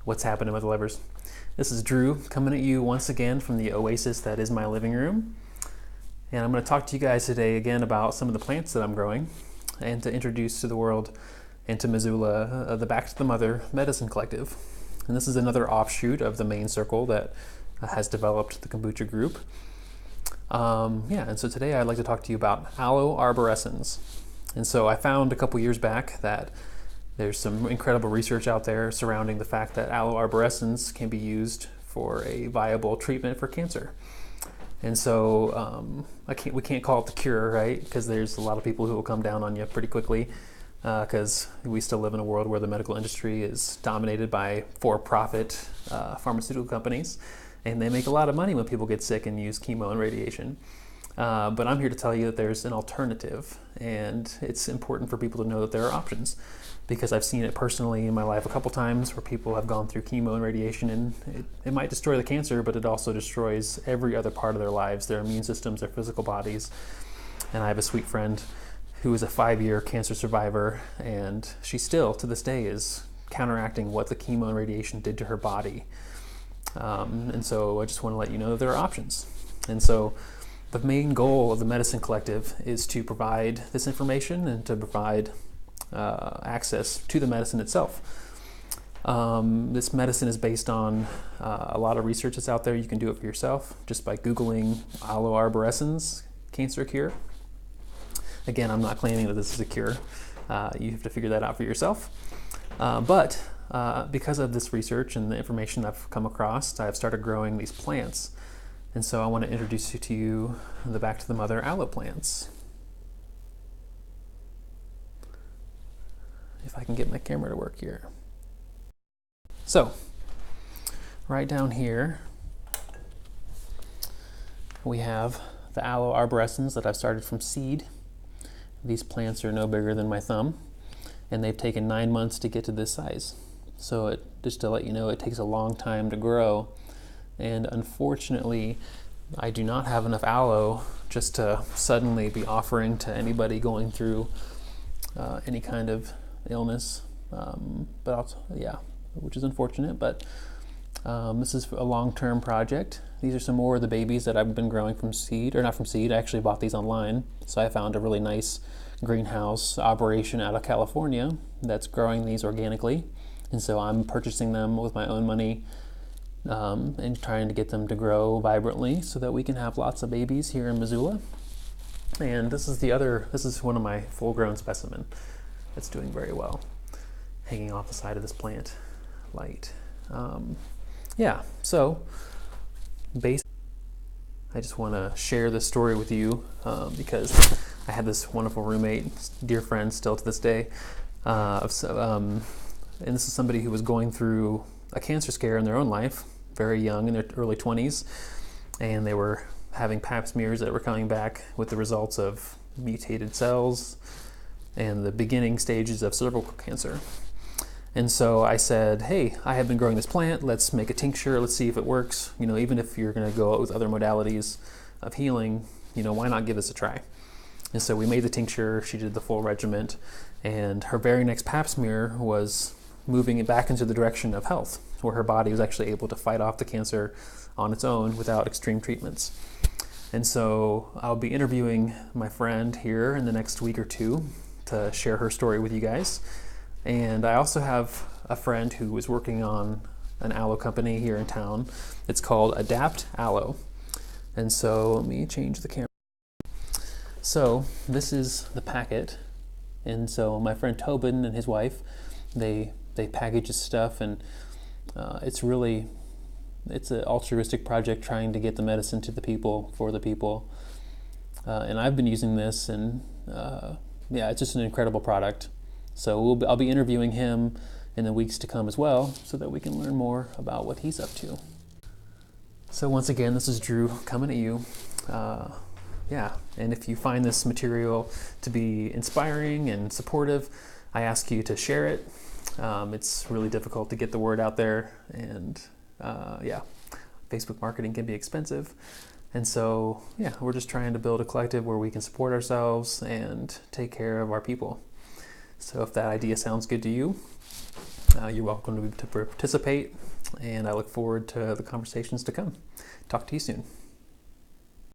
What's happening with lovers? This is Drew coming at you once again from the oasis that is my living room. And I'm going to talk to you guys today again about some of the plants that I'm growing and to introduce to the world and to Missoula the Back to the Mother Medicine Collective. And this is another offshoot of the main circle that has developed the kombucha group. And so today I'd like to talk to you about aloe arborescens. And so I found a couple years back that there's some incredible research out there surrounding the fact that aloe arborescens can be used for a viable treatment for cancer. And so we can't call it the cure, right? Because there's a lot of people who will come down on you pretty quickly because we still live in a world where the medical industry is dominated by for-profit pharmaceutical companies. And they make a lot of money when people get sick and use chemo and radiation. But I'm here to tell you that there's an alternative, and it's important for people to know that there are options, because I've seen it personally in my life a couple times where people have gone through chemo and radiation, and it might destroy the cancer, but it also destroys every other part of their lives, their immune systems, their physical bodies. And I have a sweet friend who is a 5-year cancer survivor, and she still, to this day, is counteracting what the chemo and radiation did to her body. And so I just want to let you know that there are options. And so the main goal of the Medicine Collective is to provide this information and to provide access to the medicine itself. This medicine is based on a lot of research that's out there. You can do it for yourself just by Googling aloe arborescens cancer cure. Again, I'm not claiming that this is a cure. You have to figure that out for yourself. But because of this research and the information I've come across, I've started growing these plants. And so I want to introduce you to the Back to the Mother aloe plants. If I can get my camera to work here. So, right down here, we have the aloe arborescens that I've started from seed. These plants are no bigger than my thumb, and they've taken 9 months to get to this size. So just to let you know, it takes a long time to grow. And unfortunately, I do not have enough aloe just to suddenly be offering to anybody going through any kind of illness, which is unfortunate, but this is a long-term project. These are some more of the babies that I've been growing from seed, or not from seed, I actually bought these online. So I found a really nice greenhouse operation out of California that's growing these organically. And so I'm purchasing them with my own money and trying to get them to grow vibrantly so that we can have lots of babies here in Missoula. And this is one of my full-grown specimen that's doing very well, hanging off the side of this plant light. So I just want to share this story with you because I had this wonderful roommate, dear friend still to this day, and this is somebody who was going through a cancer scare in their own life, very young, in their early 20s, and they were having pap smears that were coming back with the results of mutated cells and the beginning stages of cervical cancer. And so I said, hey, I have been growing this plant, let's make a tincture, let's see if it works. Even if you're going to go out with other modalities of healing, why not give this a try? And so we made the tincture, she did the full regimen, and her very next pap smear was moving it back into the direction of health, where her body was actually able to fight off the cancer on its own without extreme treatments. And so I'll be interviewing my friend here in the next week or two to share her story with you guys. And I also have a friend who is working on an aloe company here in town. It's called Adapt Aloe. And so let me change the camera. So this is the packet. And so my friend Tobin and his wife, they package this stuff, and it's an altruistic project trying to get the medicine to the people, for the people. And I've been using this, and it's just an incredible product. So I'll be interviewing him in the weeks to come as well, so that we can learn more about what he's up to. So once again, this is Drew coming at you. And if you find this material to be inspiring and supportive, I ask you to share it. It's really difficult to get the word out there, and Facebook marketing can be expensive. And so, we're just trying to build a collective where we can support ourselves and take care of our people. So if that idea sounds good to you, You're welcome to participate, and I look forward to the conversations to come. Talk to you soon.